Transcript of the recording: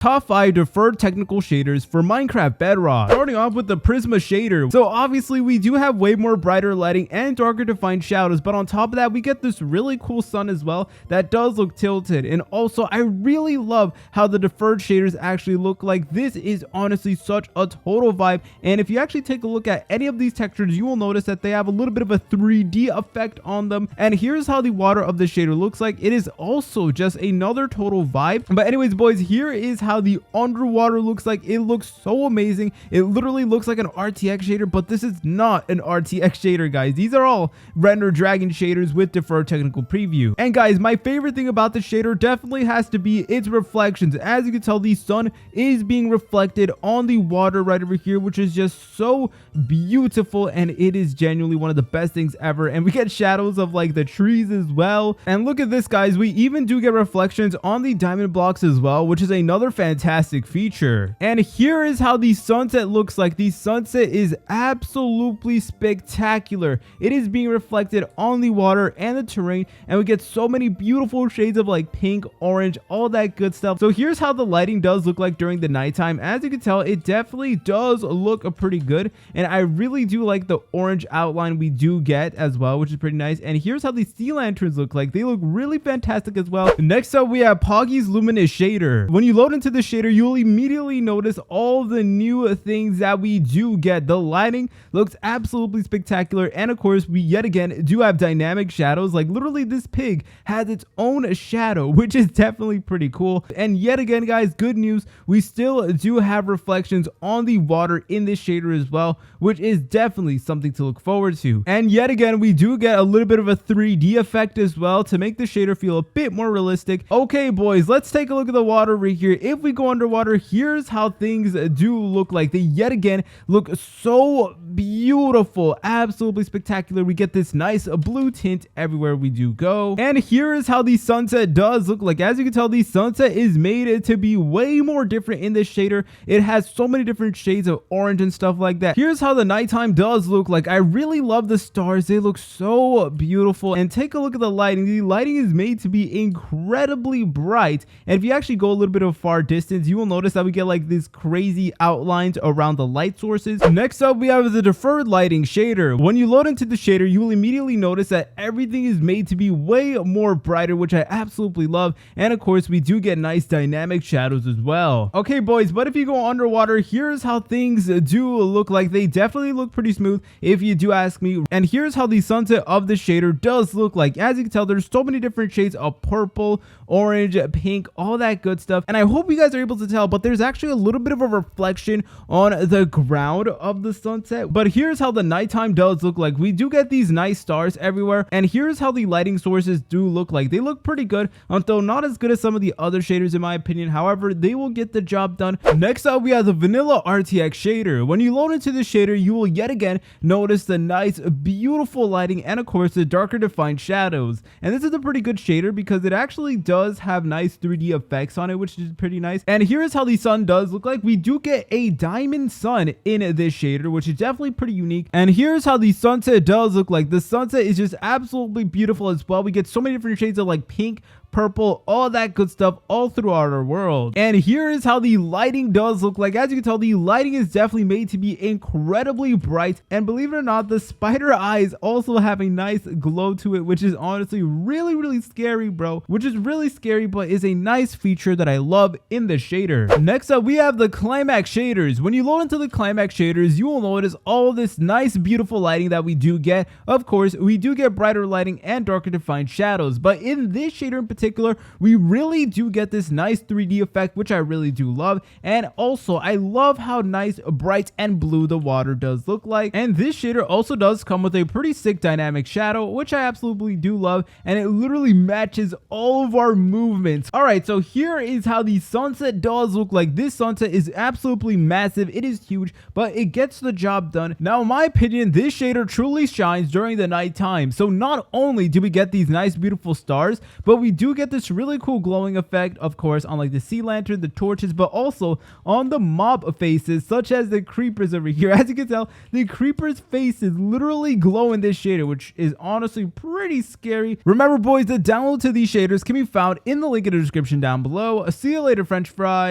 Top 5 deferred technical shaders for Minecraft Bedrock. Starting off with the Prisma shader. So obviously we do have way more brighter lighting and darker defined shadows, but on top of that we get this really cool sun as well that does look tilted. And also I really love how the deferred shaders actually look like. This is honestly such a total vibe, and if you actually take a look at any of these textures, you will notice that they have a little bit of a 3D effect on them. And here's how the water of the shader looks like. It is also just another total vibe. But anyways boys, here is how the underwater looks like. It looks so amazing. It literally looks like an RTX shader, but this is not an RTX shader, guys. These are all render dragon shaders with deferred technical preview. And guys, my favorite thing about the shader definitely has to be its reflections. As you can tell, the sun is being reflected on the water right over here, which is just so beautiful, and it is genuinely one of the best things ever. And we get shadows of like the trees as well. And look at this, guys, we even do get reflections on the diamond blocks as well, which is another fantastic feature. And here is how the sunset looks like. The sunset is absolutely spectacular. It is being reflected on the water and the terrain, and we get so many beautiful shades of like pink, orange, all that good stuff. So here's how the lighting does look like during the nighttime. As you can tell, it definitely does look pretty good, and I really do like the orange outline we do get as well, which is pretty nice. And here's how the sea lanterns look like. They look really fantastic as well. Next up, we have Poggy's luminous shader. When you load into the shader, you'll immediately notice all the new things that we do get. The lighting looks absolutely spectacular, and of course we yet again do have dynamic shadows. Like literally this pig has its own shadow, which is definitely pretty cool. And yet again, guys, good news, we still do have reflections on the water in this shader as well, which is definitely something to look forward to. And yet again, we do get a little bit of a 3D effect as well to make the shader feel a bit more realistic. Okay boys, let's take a look at the water right here. If we go underwater, here's how things do look like. They yet again look so beautiful, absolutely spectacular. We get this nice blue tint everywhere we do go. And here is how the sunset does look like. As you can tell, the sunset is made to be way more different in this shader. It has so many different shades of orange and stuff like that. Here's how the nighttime does look like. I really love the stars. They look so beautiful. And take a look at the lighting. The lighting is made to be incredibly bright, and if you actually go a little bit of a far distance, you will notice that we get like these crazy outlines around the light sources. Next up, we have the deferred lighting shader. When you load into the shader, you will immediately notice that everything is made to be way more brighter, which I absolutely love. And of course, we do get nice dynamic shadows as well. Okay boys, but if you go underwater, here's how things do look like. They definitely look pretty smooth if you do ask me. And here's how the sunset of the shader does look like. As you can tell, there's so many different shades of purple, orange, pink, all that good stuff. And I hope you guys are able to tell, but there's actually a little bit of a reflection on the ground of the sunset. But here's how the nighttime does look like. We do get these nice stars everywhere, and here's how the lighting sources do look like. They look pretty good, although not as good as some of the other shaders in my opinion. However, they will get the job done. Next up, we have the vanilla RTX shader. When you load into the shader, you will yet again notice the nice, beautiful lighting, and of course the darker defined shadows. And this is a pretty good shader because it actually does have nice 3D effects on it, which is pretty nice. And here is how the sun does look like. We do get a diamond sun in this shader, which is definitely pretty unique. And here's how the sunset does look like. The sunset is just absolutely beautiful as well. We get so many different shades of like pink, purple, all that good stuff all throughout our world. And here is how the lighting does look like. As you can tell, the lighting is definitely made to be incredibly bright, and believe it or not, the spider eyes also have a nice glow to it, which is honestly really scary, bro. Which is really scary, but is a nice feature that I love in the shader. Next up, we have the climax shaders. When you load into the climax shaders, you will notice all this nice beautiful lighting that we do get. Of course, we do get brighter lighting and darker defined shadows, but in this shader in particular, we really do get this nice 3D effect, which I really do love. And also, I love how nice, bright, and blue the water does look like. And this shader also does come with a pretty sick dynamic shadow, which I absolutely do love, and it literally matches all of our movements. Alright, so here is how the sunset does look like. This sunset is absolutely massive. It is huge, but it gets the job done. Now, in my opinion, this shader truly shines during the nighttime. So not only do we get these nice, beautiful stars, but we do get this really cool glowing effect, of course, on like the sea lantern, the torches, but also on the mob faces, such as the creepers over here. As you can tell, the creepers' faces literally glow in this shader, which is honestly pretty scary. Remember, boys, the download to these shaders can be found in the link in the description down below. See you later, French fries.